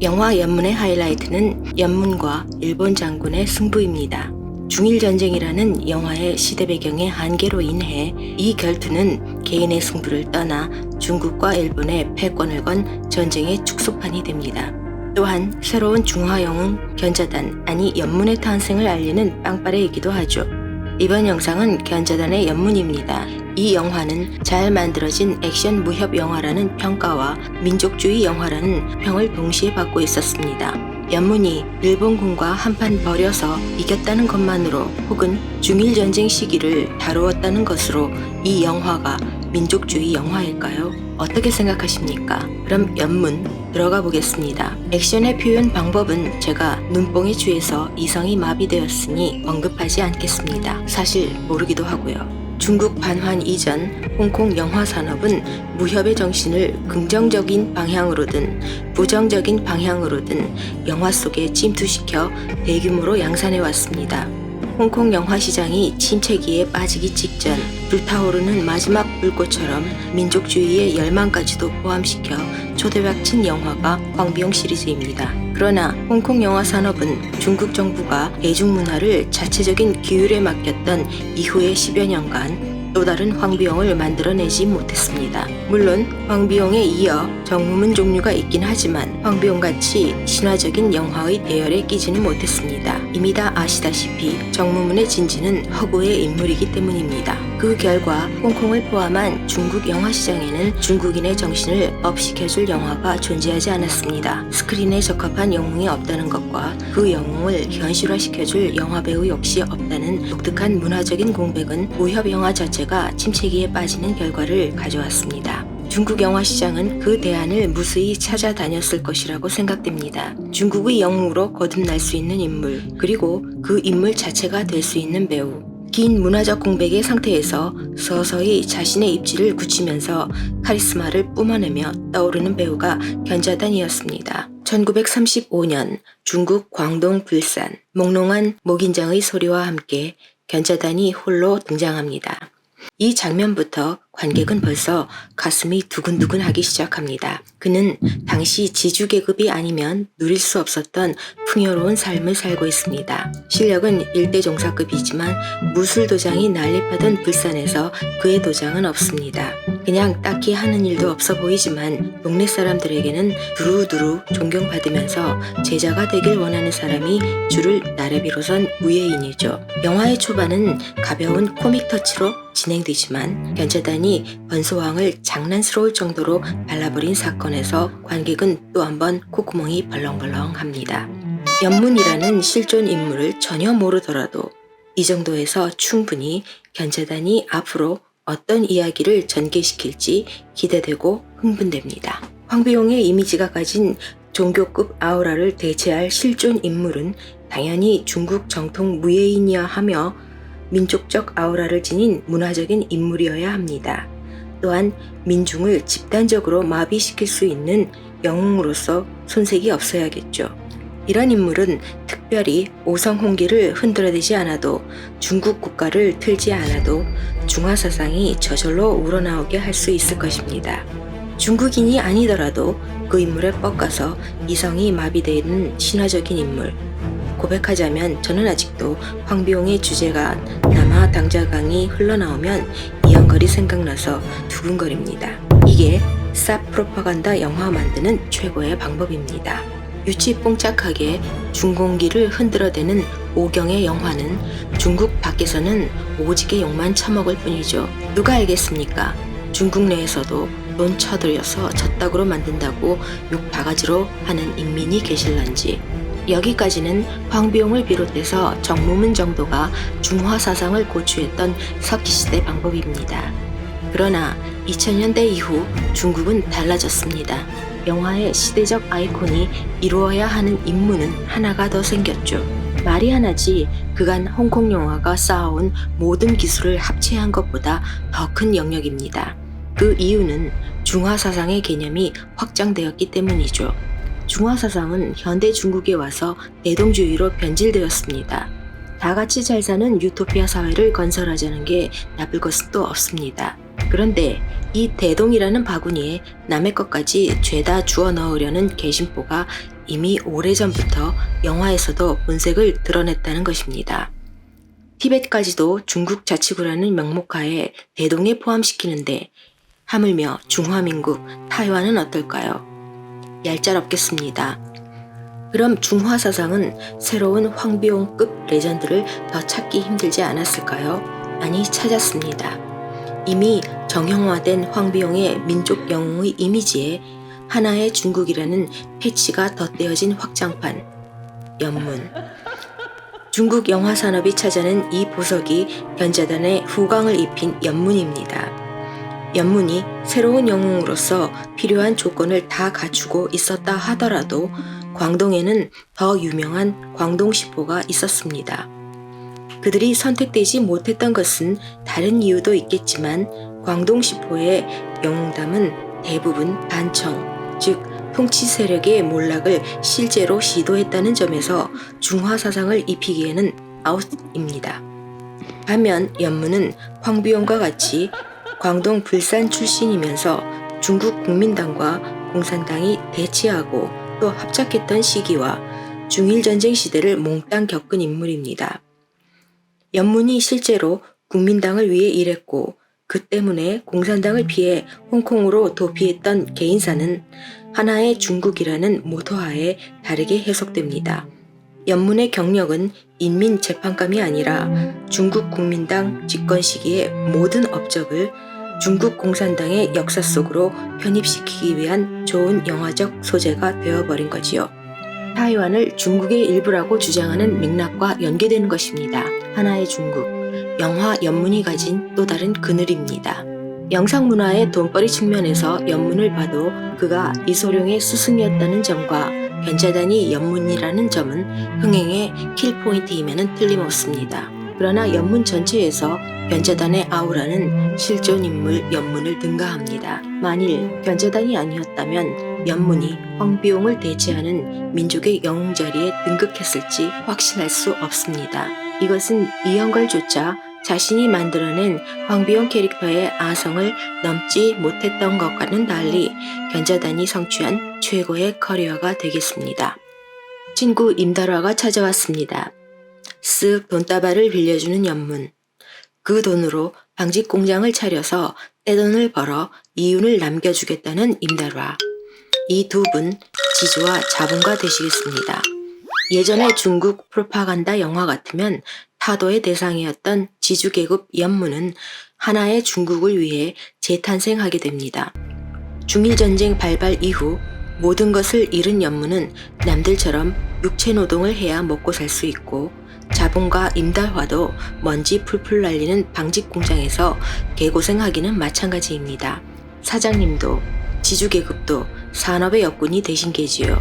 영화 연문의 하이라이트는 연문과 일본 장군의 승부입니다. 중일전쟁이라는 영화의 시대 배경의 한계로 인해 이 결투는 개인의 승부를 떠나 중국과 일본의 패권을 건 전쟁의 축소판이 됩니다. 또한 새로운 중화영웅 견자단 아니 연문의 탄생을 알리는 빵빠레이기도 하죠. 이번 영상은 견자단의 연문입니다. 이 영화는 잘 만들어진 액션 무협 영화라는 평가와 민족주의 영화라는 평을 동시에 받고 있었습니다. 연문이 일본군과 한판 벌여서 이겼다는 것만으로 혹은 중일전쟁 시기를 다루었다는 것으로 이 영화가 민족주의 영화일까요? 어떻게 생각하십니까? 그럼 연문 들어가 보겠습니다. 액션의 표현 방법은 제가 눈뽕에 취해서 이성이 마비되었으니 언급하지 않겠습니다. 사실 모르기도 하고요. 중국 반환 이전 홍콩 영화 산업은 무협의 정신을 긍정적인 방향으로든 부정적인 방향으로든 영화 속에 침투시켜 대규모로 양산해 왔습니다. 홍콩 영화 시장이 침체기에 빠지기 직전 불타오르는 마지막 불꽃처럼 민족주의의 열망까지도 포함시켜 초대박친 영화가 황비용 시리즈입니다. 그러나 홍콩 영화 산업은 중국 정부가 대중문화를 자체적인 기율에 맡겼던 이후의 10여 년간 또 다른 황비용을 만들어내지 못했습니다. 물론 황비용에 이어 정무문 종류가 있긴 하지만 황비용같이 신화적인 영화의 대열에 끼지는 못했습니다. 이미 다 아시다시피 정무문의 진지는 허구의 인물이기 때문입니다. 그 결과 홍콩을 포함한 중국 영화 시장에는 중국인의 정신을 업시켜줄 영화가 존재하지 않았습니다. 스크린에 적합한 영웅이 없다는 것과 그 영웅을 현실화시켜줄 영화배우 역시 없다는 독특한 문화적인 공백은 무협 영화 자체가 침체기에 빠지는 결과를 가져왔습니다. 중국 영화 시장은 그 대안을 무수히 찾아다녔을 것이라고 생각됩니다. 중국의 영웅으로 거듭날 수 있는 인물, 그리고 그 인물 자체가 될 수 있는 배우. 긴 문화적 공백의 상태에서 서서히 자신의 입지를 굳히면서 카리스마를 뿜어내며 떠오르는 배우가 견자단이었습니다. 1935년 중국 광동 불산, 몽롱한 목인장의 소리와 함께 견자단이 홀로 등장합니다. 이 장면부터 관객은 벌써 가슴이 두근두근 하기 시작합니다. 그는 당시 지주계급이 아니면 누릴 수 없었던 풍요로운 삶을 살고 있습니다. 실력은 일대 종사급이지만 무술도장이 난립하던 불산에서 그의 도장은 없습니다. 그냥 딱히 하는 일도 없어 보이지만 동네 사람들에게는 두루두루 존경받으면서 제자가 되길 원하는 사람이 줄을 나래비로선 우예인이죠. 영화의 초반은 가벼운 코믹 터치로 진행되지만 견자단이 번소왕을 장난스러울 정도로 발라버린 사건에서 관객은 또 한 번 콧구멍이 벌렁벌렁합니다. 연문이라는 실존 인물을 전혀 모르더라도 이 정도에서 충분히 견자단이 앞으로 어떤 이야기를 전개시킬지 기대되고 흥분됩니다. 황비용의 이미지가 가진 종교급 아우라를 대체할 실존 인물은 당연히 중국 정통 무예인이어야 하며 민족적 아우라를 지닌 문화적인 인물이어야 합니다. 또한 민중을 집단적으로 마비시킬 수 있는 영웅으로서 손색이 없어야겠죠. 이런 인물은 특별히 오성홍기를 흔들어대지 않아도 중국 국가를 틀지 않아도 중화사상이 저절로 우러나오게 할 수 있을 것입니다. 중국인이 아니더라도 그 인물에 뻗가서 이성이 마비되는 신화적인 인물. 고백하자면 저는 아직도 황비용의 주제가 남하 당자강이 흘러나오면 이연걸이 생각나서 두근거립니다. 이게 쌉 프로파간다 영화 만드는 최고의 방법입니다. 유치뽕짝하게 중공기를 흔들어대는 오경의 영화는 중국 밖에서는 오지게 욕만 처먹을 뿐이죠. 누가 알겠습니까? 중국 내에서도 돈 쳐들여서 젖닭으로 만든다고 욕 바가지로 하는 인민이 계실런지. 여기까지는 황비용을 비롯해서 정무문 정도가 중화 사상을 고취했던 석기시대 방법입니다. 그러나 2000년대 이후 중국은 달라졌습니다. 영화의 시대적 아이콘이 이루어야 하는 임무는 하나가 더 생겼죠. 말이 하나지 그간 홍콩 영화가 쌓아온 모든 기술을 합체한 것보다 더 큰 영역입니다. 그 이유는 중화 사상의 개념이 확장되었기 때문이죠. 중화 사상은 현대 중국에 와서 대동주의로 변질되었습니다. 다 같이 잘 사는 유토피아 사회를 건설하자는 게 나쁠 것은 또 없습니다. 그런데 이 대동이라는 바구니에 남의 것까지 죄다 주워 넣으려는 개심보가 이미 오래전부터 영화에서도 본색을 드러냈다는 것입니다. 티벳까지도 중국 자치구라는 명목하에 대동에 포함시키는데 하물며 중화민국 타이완은 어떨까요? 얄짤없겠습니다. 그럼 중화 사상은 새로운 황비용급 레전드를 더 찾기 힘들지 않았을까요? 아니, 찾았습니다. 이미 정형화된 황비용의 민족 영웅의 이미지에 하나의 중국이라는 패치가 덧대어진 확장판, 연문. 중국 영화 산업이 찾아낸 이 보석이 견자단의 후광을 입힌 연문입니다. 연문이 새로운 영웅으로서 필요한 조건을 다 갖추고 있었다 하더라도 광동에는 더 유명한 광동시포가 있었습니다. 그들이 선택되지 못했던 것은 다른 이유도 있겠지만 광동시포의 영웅담은 대부분 반청, 즉 통치 세력의 몰락을 실제로 시도했다는 점에서 중화 사상을 입히기에는 아웃입니다. 반면 연문은 황비용과 같이 광동 불산 출신이면서 중국 국민당과 공산당이 대치하고 또 합작했던 시기와 중일전쟁 시대를 몽땅 겪은 인물입니다. 연문이 실제로 국민당을 위해 일했고 그 때문에 공산당을 피해 홍콩으로 도피했던 개인사는 하나의 중국이라는 모토하에 다르게 해석됩니다. 연문의 경력은 인민재판감이 아니라 중국 국민당 집권 시기의 모든 업적을 중국 공산당의 역사 속으로 편입시키기 위한 좋은 영화적 소재가 되어버린 거지요. 타이완을 중국의 일부라고 주장하는 맥락과 연계되는 것입니다. 하나의 중국, 영화 연문이 가진 또 다른 그늘입니다. 영상문화의 돈벌이 측면에서 연문을 봐도 그가 이소룡의 스승이었다는 점과 견자단이 연문이라는 점은 흥행의 킬포인트임에는 틀림없습니다. 그러나 연문 전체에서 견자단의 아우라는 실존 인물 연문을 능가합니다. 만일 견자단이 아니었다면 연문이 황비용을 대체하는 민족의 영웅 자리에 등극했을지 확신할 수 없습니다. 이것은 이영걸조차 자신이 만들어낸 황비용 캐릭터의 아성을 넘지 못했던 것과는 달리 견자단이 성취한 최고의 커리어가 되겠습니다. 친구 임달화가 찾아왔습니다. 쓱 돈다발을 빌려주는 연문. 그 돈으로 방직 공장을 차려서 떼돈을 벌어 이윤을 남겨주겠다는 임달화. 이 두 분 지주와 자본가 되시겠습니다. 예전의 중국 프로파간다 영화 같으면 타도의 대상이었던 지주계급 연문은 하나의 중국을 위해 재탄생하게 됩니다. 중일전쟁 발발 이후 모든 것을 잃은 연문은 남들처럼 육체노동을 해야 먹고 살 수 있고 자본가 임달화도 먼지 풀풀 날리는 방직공장에서 개고생하기는 마찬가지입니다. 사장님도 지주계급도 산업의 역군이 되신 게지요.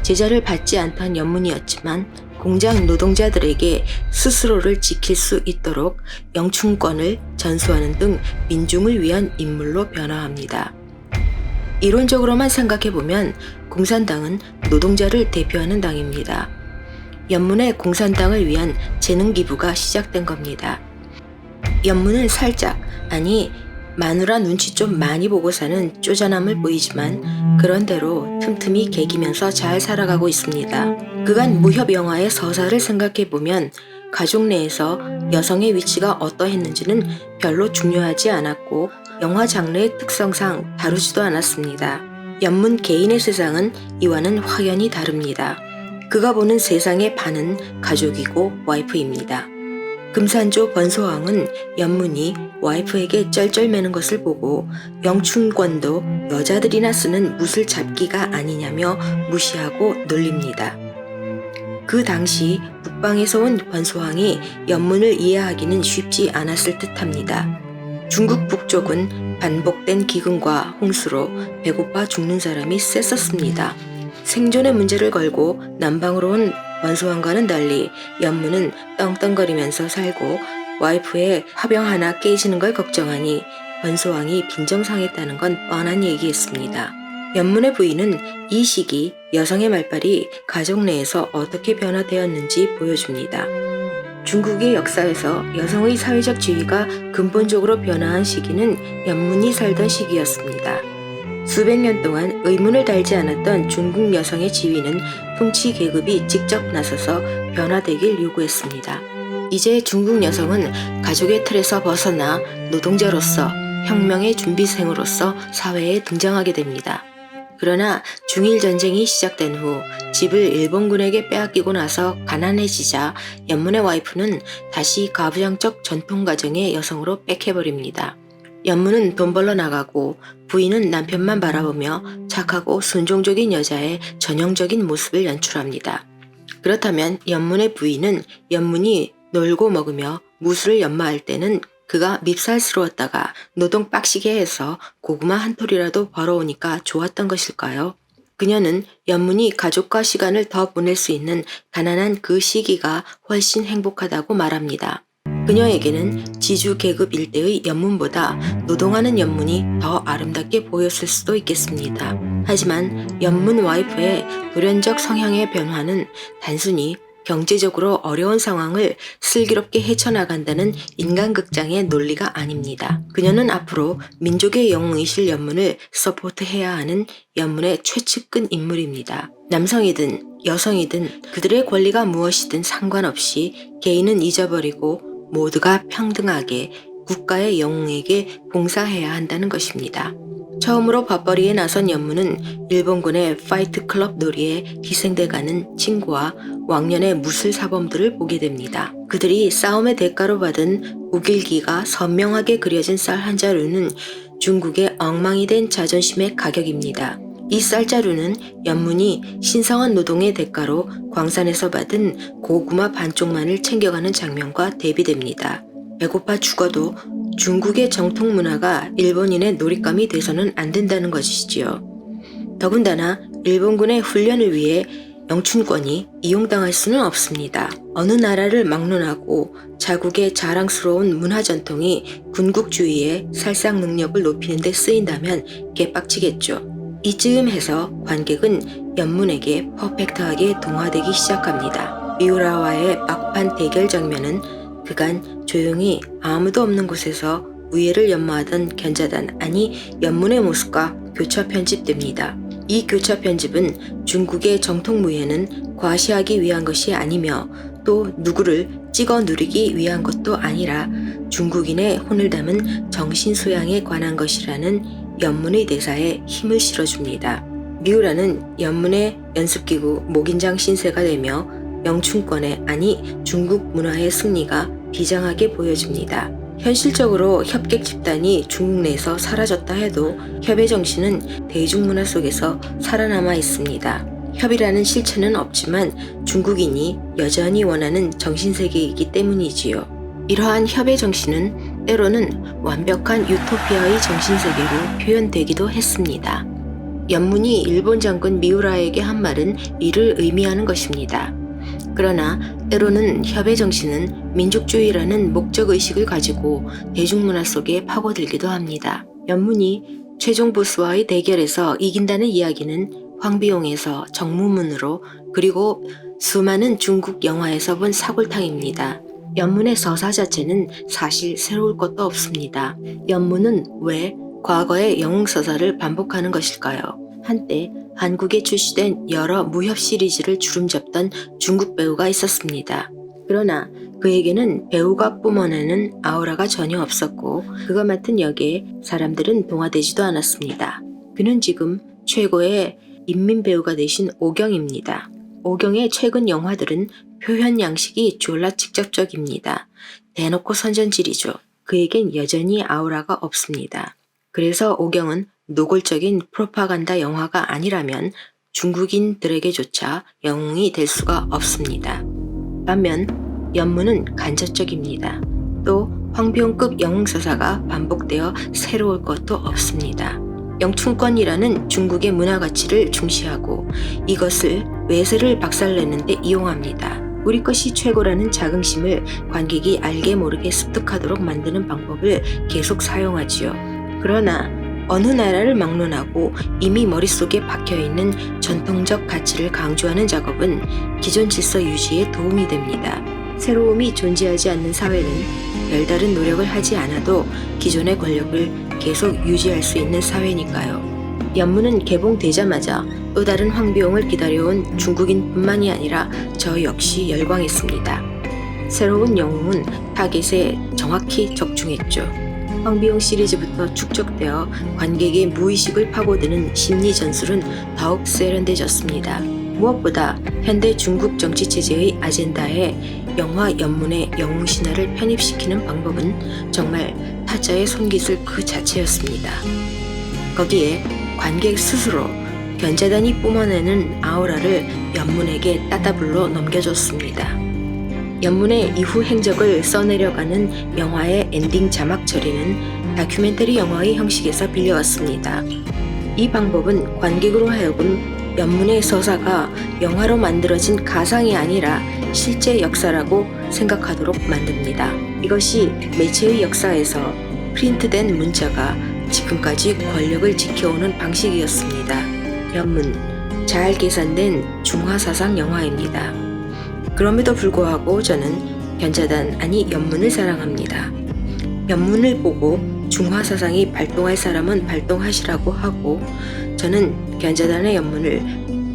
제자를 받지 않던 연문이었지만 공장 노동자들에게 스스로를 지킬 수 있도록 영충권을 전수하는 등 민중을 위한 인물로 변화합니다. 이론적으로만 생각해보면 공산당은 노동자를 대표하는 당입니다. 연문의 공산당을 위한 재능 기부가 시작된 겁니다. 연문은 살짝, 아니 마누라 눈치 좀 많이 보고 사는 쪼잔함을 보이지만 그런대로 틈틈이 개기면서 잘 살아가고 있습니다. 그간 무협 영화의 서사를 생각해보면 가족 내에서 여성의 위치가 어떠했는지는 별로 중요하지 않았고 영화 장르의 특성상 다루지도 않았습니다. 연문 개인의 세상은 이와는 확연히 다릅니다. 그가 보는 세상의 반은 가족이고 와이프입니다. 금산조 번소왕은 연문이 와이프에게 쩔쩔매는 것을 보고 영춘권도 여자들이나 쓰는 무술 잡기가 아니냐며 무시하고 놀립니다. 그 당시 북방에서 온 번소왕이 연문을 이해하기는 쉽지 않았을 듯합니다. 중국 북쪽은 반복된 기근과 홍수로 배고파 죽는 사람이 셌었습니다. 생존의 문제를 걸고 남방으로 온 번소왕과는 달리 연문은 떵떵거리면서 살고 와이프의 화병 하나 깨지는 걸 걱정하니 번소왕이 빈정상했다는 건 뻔한 얘기였습니다. 연문의 부인은 이 시기 여성의 말발이 가족 내에서 어떻게 변화되었는지 보여줍니다. 중국의 역사에서 여성의 사회적 지위가 근본적으로 변화한 시기는 연문이 살던 시기였습니다. 수백 년 동안 의문을 달지 않았던 중국 여성의 지위는 통치 계급이 직접 나서서 변화되길 요구했습니다. 이제 중국 여성은 가족의 틀에서 벗어나 노동자로서 혁명의 준비생으로서 사회에 등장하게 됩니다. 그러나 중일 전쟁이 시작된 후 집을 일본군에게 빼앗기고 나서 가난해지자 연문의 와이프는 다시 가부장적 전통 가정의 여성으로 뺏겨버립니다. 연문은 돈 벌러 나가고 부인은 남편만 바라보며 착하고 순종적인 여자의 전형적인 모습을 연출합니다. 그렇다면 연문의 부인은 연문이 놀고 먹으며 무술을 연마할 때는 그가 밉살스러웠다가 노동 빡시게 해서 고구마 한 톨이라도 벌어오니까 좋았던 것일까요? 그녀는 연문이 가족과 시간을 더 보낼 수 있는 가난한 그 시기가 훨씬 행복하다고 말합니다. 그녀에게는 지주 계급 일대의 연문보다 노동하는 연문이 더 아름답게 보였을 수도 있겠습니다. 하지만 연문 와이프의 돌연적 성향의 변화는 단순히 경제적으로 어려운 상황을 슬기롭게 헤쳐나간다는 인간극장의 논리가 아닙니다. 그녀는 앞으로 민족의 영웅이실 연문을 서포트해야 하는 연문의 최측근 인물입니다. 남성이든 여성이든 그들의 권리가 무엇이든 상관없이 개인은 잊어버리고 모두가 평등하게 국가의 영웅에게 봉사해야 한다는 것입니다. 처음으로 밥벌이에 나선 연문은 일본군의 파이트클럽 놀이에 희생돼가는 친구와 왕년의 무술 사범들을 보게 됩니다. 그들이 싸움의 대가로 받은 우길기가 선명하게 그려진 쌀 한 자루는 중국의 엉망이 된 자존심의 가격입니다. 이 쌀자루는 연문이 신성한 노동의 대가로 광산에서 받은 고구마 반쪽만을 챙겨가는 장면과 대비됩니다. 배고파 죽어도 중국의 정통 문화가 일본인의 놀잇감이 돼서는 안 된다는 것이지요. 더군다나 일본군의 훈련을 위해 영춘권이 이용당할 수는 없습니다. 어느 나라를 막론하고 자국의 자랑스러운 문화 전통이 군국주의의 살상 능력을 높이는 데 쓰인다면 개빡치겠죠. 이쯤 해서 관객은 연문에게 퍼펙트하게 동화되기 시작합니다. 미우라와의 막판 대결 장면은 그간 조용히 아무도 없는 곳에서 우애를 연마하던 견자단 아니 연문의 모습과 교차 편집됩니다. 이 교차 편집은 중국의 정통 무예는 과시하기 위한 것이 아니며 또 누구를 찍어 누리기 위한 것도 아니라 중국인의 혼을 담은 정신 소양에 관한 것이라는 연문의 대사에 힘을 실어줍니다. 미우라는 연문의 연습기구 목인장 신세가 되며 영춘권의 아니 중국 문화의 승리가 비장하게 보여집니다. 현실적으로 협객 집단이 중국 내에서 사라졌다 해도 협의 정신은 대중문화 속에서 살아남아 있습니다. 협이라는 실체는 없지만 중국인이 여전히 원하는 정신세계이기 때문이지요. 이러한 협의 정신은 때로는 완벽한 유토피아의 정신세계로 표현되기도 했습니다. 연문이 일본 장군 미우라에게 한 말은 이를 의미하는 것입니다. 그러나 때로는 협의 정신은 민족주의라는 목적의식을 가지고 대중문화 속에 파고들기도 합니다. 연문이 최종 보스와의 대결에서 이긴다는 이야기는 황비용에서 정무문으로 그리고 수많은 중국 영화에서 본 사골탕입니다. 연문의 서사 자체는 사실 새로울 것도 없습니다. 연문은 왜 과거의 영웅서사를 반복하는 것일까요? 한때 한국에 출시된 여러 무협 시리즈를 주름잡던 중국 배우가 있었습니다. 그러나 그에게는 배우가 뿜어내는 아우라가 전혀 없었고 그가 맡은 역에 사람들은 동화되지도 않았습니다. 그는 지금 최고의 인민 배우가 되신 오경입니다. 오경의 최근 영화들은 표현 양식이 졸라 직접적입니다. 대놓고 선전질이죠. 그에겐 여전히 아우라가 없습니다. 그래서 오경은 노골적인 프로파간다 영화가 아니라면 중국인들에게조차 영웅이 될 수가 없습니다. 반면 연문은 간접적입니다. 또 황비용급 영웅서사가 반복되어 새로울 것도 없습니다. 영춘권이라는 중국의 문화 가치를 중시하고 이것을 외세를 박살내는 데 이용합니다. 우리 것이 최고라는 자긍심을 관객이 알게 모르게 습득하도록 만드는 방법을 계속 사용하지요. 그러나 어느 나라를 막론하고 이미 머릿속에 박혀있는 전통적 가치를 강조하는 작업은 기존 질서 유지에 도움이 됩니다. 새로움이 존재하지 않는 사회는 별다른 노력을 하지 않아도 기존의 권력을 계속 유지할 수 있는 사회니까요. 연문은 개봉되자마자 또 다른 황비용을 기다려온 중국인뿐만이 아니라 저 역시 열광했습니다. 새로운 영웅은 타겟에 정확히 적중했죠. 황비용 시리즈부터 축적되어 관객의 무의식을 파고드는 심리 전술은 더욱 세련돼졌습니다. 무엇보다 현대 중국 정치체제의 아젠다에 영화 연문의 영웅 신화를 편입시키는 방법은 정말 타짜의 손기술 그 자체였습니다. 거기에 관객 스스로 견자단이 뿜어내는 아우라를 연문에게 따다불로 넘겨줬습니다. 연문의 이후 행적을 써내려가는 영화의 엔딩 자막 처리는 다큐멘터리 영화의 형식에서 빌려왔습니다. 이 방법은 관객으로 하여금 연문의 서사가 영화로 만들어진 가상이 아니라 실제 역사라고 생각하도록 만듭니다. 이것이 매체의 역사에서 프린트된 문자가 지금까지 권력을 지켜오는 방식이었습니다. 연문, 잘 계산된 중화사상 영화입니다. 그럼에도 불구하고 저는 견자단 아니 연문을 사랑합니다. 연문을 보고 중화사상이 발동할 사람은 발동하시라고 하고 저는 견자단의 연문을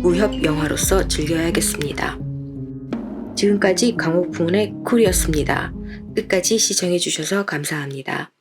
무협 영화로서 즐겨야겠습니다. 지금까지 강옥풍의 쿨이었습니다. 끝까지 시청해주셔서 감사합니다.